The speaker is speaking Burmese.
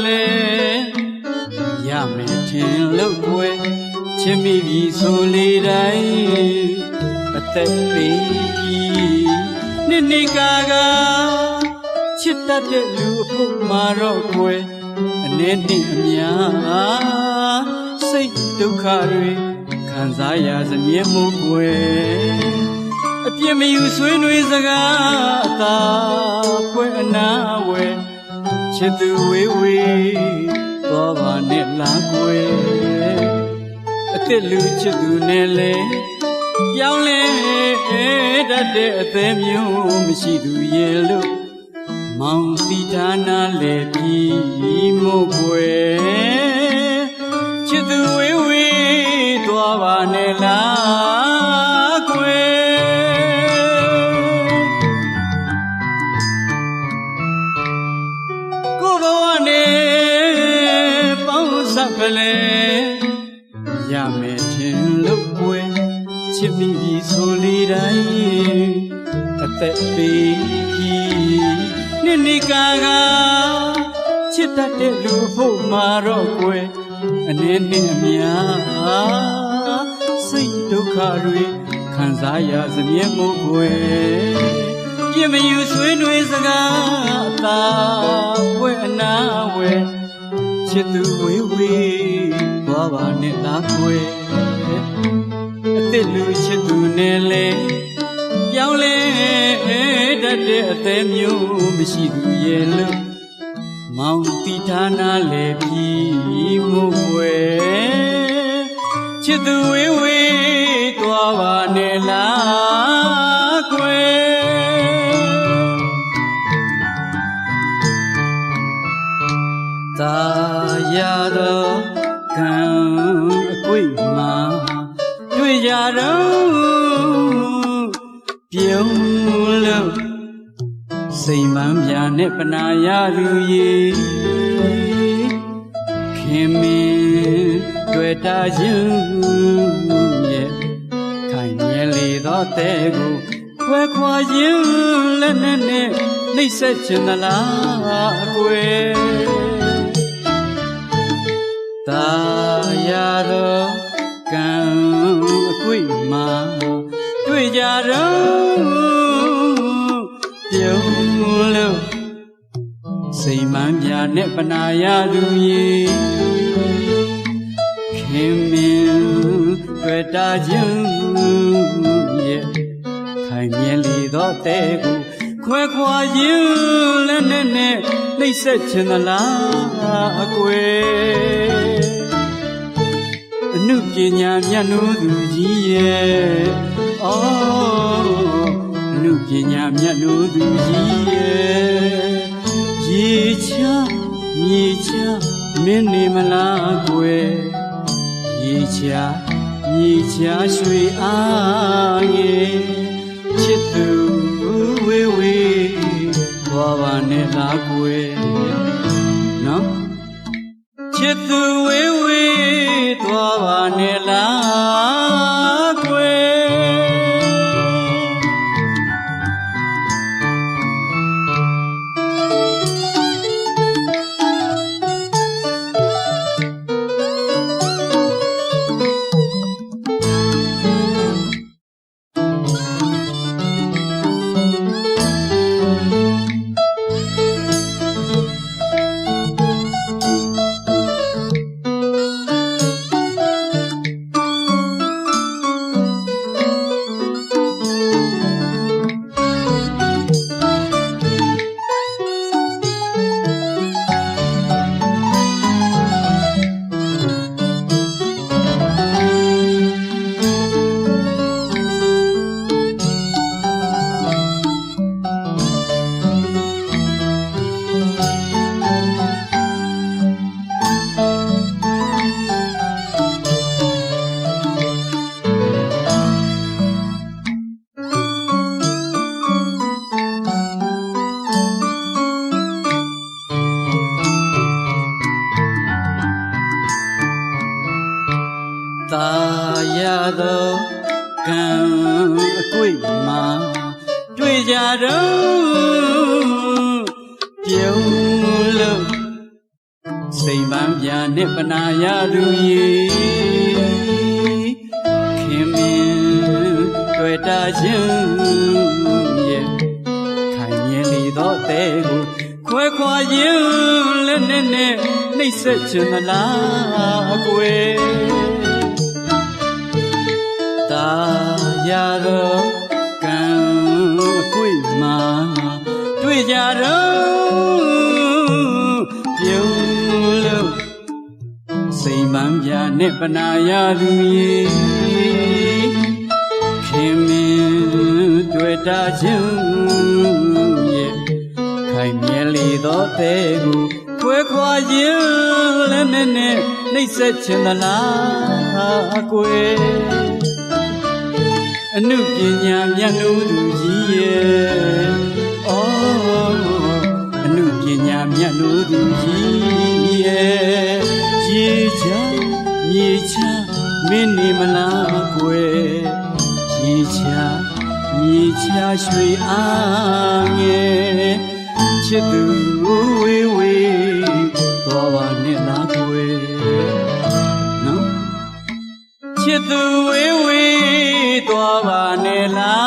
လေရမယ်ထင်လို့ွယ်ချစ်မိပြီဆိုလေတိုင်းအသက်ပေးပြီးနှစ်ကာချစ်တတ်တဲ့လူအဖို့မှာတော့ွယ်အနေနဲ့အများစိတ်ဒုက္ခတွေခံစားရစမြဲမို့ွယ်အပြစ်မယူဆွေးနွေးစကားအသာပွဲအနာဝဲချစ်သူဝေးဝေးသွားပါနဲ့လားကွယ်အသက်လူချစ်သူနဲ့လေပြောင်းလဲတတ်တဲ့အသေးမျိုးမရှိသူရဲ့လို့မောင်စီဌာနာလေပြီးမို့ကွယ်ချစ်သူဝေးဝေးသွားပါနဲ့လားကွယ်ကလေးရမယ်ထင်လို့ွယ်ချစ်မိပြီဆိုလေတိုင်းအသက်ပေးပြီးနှစ်ကာချစ်တတ်တဲ့လူဖို့မှာတော့ွယ်အနေနဲ့အများစိတ်ဒုက္ခတွေခံစားရစမြဲမို့ွယ်ပြမယူဆွေးနွေးစကားအသာပွဲအနာဝဲချစ်သူဝေးဝေးသွားပါနဲ့လားကွယ်အသက်လူချစ်သူနဲ့လေပြောင်းလဲတတ်တဲ့အသေးမျိုးမရှိသူရဲ့လို့မောင်တီဌာနာလေပြီးမို့ွယ်ချစ်သူဝေးဝေးသွားပါနဲ့လားကွယ်သာရတော့ကံအကွေ့မှာတွေ့ကြတော့ပြုံးလို့စိတ်မှန်ပြနဲ့ပနာရလူကြီးခင်မင်းတွေ့တာရင်ရဲ့ခိုင်မြဲလေတော့တဲ့ကိုခွဲခွာရင်လက်နဲ့နှိမ့်ဆက်ချင်သလားအကွယ်သာရတော့ကံအကွေ့မှာတွေ့ကြတော့ပြုံးလို့စိတ်မှန်ပြနဲ့ပနာရသူကြီးခင်မင်းတွေ့တာခြင်းရဲ့ခိုင်မြဲလေတော့တဲ့ကိုခွဲခွာရင်လက်နဲ့နှိမ့်ဆက်ချင်သလားအကွယ်အနုပညာမြတ်နိုးသူကြီးရဲ့အော်အနုပညာမြတ်နိုးသူကြီးရဲ့ရေချမြေချမင်းနေမလားကွယ်ရေချမြေချရွှေအားငယ်ချစ်သူဝေးဝေးသွားပါနဲ့လားကွယ်နော်ချစ်သူဝေးဝေးသွားပါနဲ့လားကွယ်သာရသောကံအကွေ့မှာတွေ့ကြတော့ပြုံးလို့ စိမ်ပန်းပြနဲ့ပနာရသူရေခင်မင်းတွေ့တာချင်းရဲ့ခိုင်မြဲလေသောတဲ့ကိုခွဲခွာရင်လက်နဲ့နှိပ်စက်ချင်သလားအကွယ်တာရတော့ကံအကွေ့မှာတွေ့ကြတော့ပြုံးလို့စိမ်ပန်းပြနဲ့ပနာရသူရေခင်မင်းတွေ့တာချင်းရဲ့ခိုင်မြဲလေသောတဲ့ကိုခွဲခွာရင်လည်းနဲ့နှိပ်စက်ချင်သလားအကွယ်အနုပညာမြတ်လို့သူကြီးရဲ့အော်အနုပညာမြတ်လို့သူကြီးရဲ့ရေချမြေချမင်းနေမလားကွယ်ရေချမြေချရွှေအားငယ်ချစ်သူဝေးဝေးတော်ပါနဲ့လားကွယ်နော်ချစ်သူဝေးဝေးတော်ပါနဲ့လား